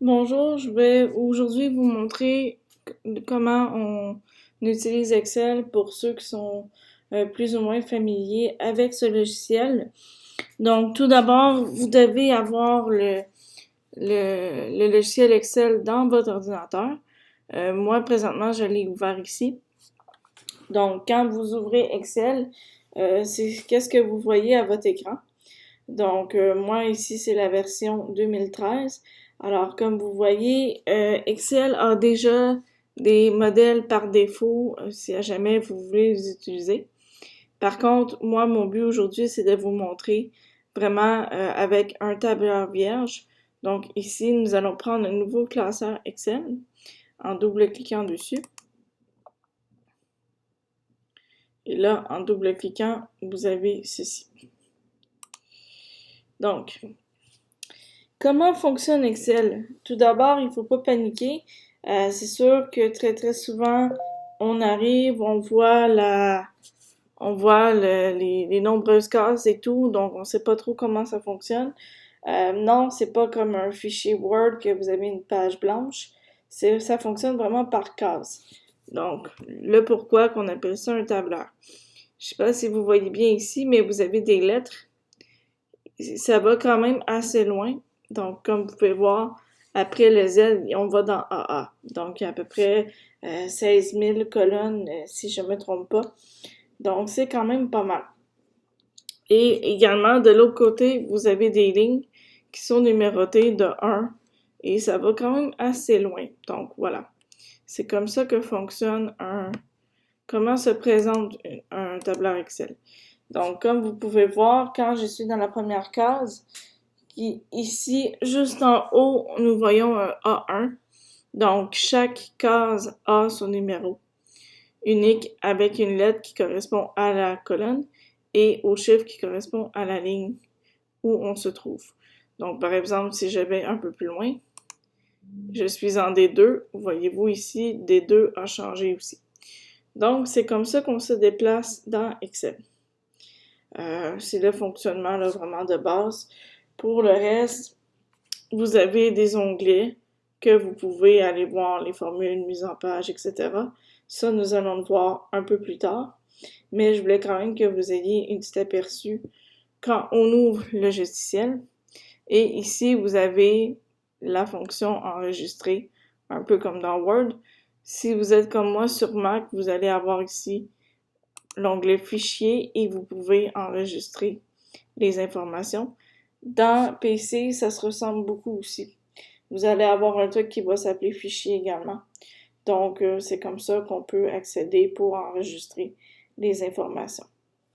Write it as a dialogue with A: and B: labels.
A: Bonjour, je vais aujourd'hui vous montrer comment on utilise Excel pour ceux qui sont plus ou moins familiers avec ce logiciel. Donc, tout d'abord, vous devez avoir le logiciel Excel dans votre ordinateur. Moi, présentement, je l'ai ouvert ici. Donc, quand vous ouvrez Excel, c'est qu'est-ce que vous voyez à votre écran. Donc, moi, ici, c'est la version 2013. Alors, comme vous voyez, Excel a déjà des modèles par défaut si à jamais vous voulez les utiliser. Par contre, moi, mon but aujourd'hui, c'est de vous montrer vraiment avec un tableur vierge. Donc, ici, nous allons prendre un nouveau classeur Excel en double-cliquant dessus. Et là, en double-cliquant, vous avez ceci. Donc, comment fonctionne Excel? Tout d'abord, il ne faut pas paniquer. C'est sûr que très souvent, on arrive, on voit les nombreuses cases et tout, donc on ne sait pas trop comment ça fonctionne. Non, c'est pas comme un fichier Word que vous avez une page blanche. Ça fonctionne vraiment par case. Donc, le pourquoi qu'on appelle ça un tableur. Je sais pas si vous voyez bien ici, mais vous avez des lettres. Ça va quand même assez loin. Donc, comme vous pouvez voir, après le Z, on va dans AA. Donc, il y a à peu près 16 000 colonnes, si je me trompe pas. Donc, c'est quand même pas mal. Et également, de l'autre côté, vous avez des lignes qui sont numérotées de 1 et ça va quand même assez loin. Donc, voilà. C'est comme ça que fonctionne comment se présente un tableur Excel. Donc, comme vous pouvez voir, quand je suis dans la première case, ici, juste en haut, nous voyons un A1. Donc, chaque case a son numéro unique avec une lettre qui correspond à la colonne et au chiffre qui correspond à la ligne où on se trouve. Donc, par exemple, si je vais un peu plus loin, je suis en D2. Voyez-vous ici, D2 a changé aussi. Donc, c'est comme ça qu'on se déplace dans Excel. C'est le fonctionnement là, vraiment de base. Pour le reste, vous avez des onglets que vous pouvez aller voir les formules, mise en page, etc. Ça, nous allons le voir un peu plus tard. Mais je voulais quand même que vous ayez un petit aperçu quand on ouvre le logiciel. Et ici, vous avez la fonction enregistrer, un peu comme dans Word. Si vous êtes comme moi sur Mac, vous allez avoir ici l'onglet fichier et vous pouvez enregistrer les informations. Dans PC, ça se ressemble beaucoup aussi. Vous allez avoir un truc qui va s'appeler fichier également. Donc, c'est comme ça qu'on peut accéder pour enregistrer les informations.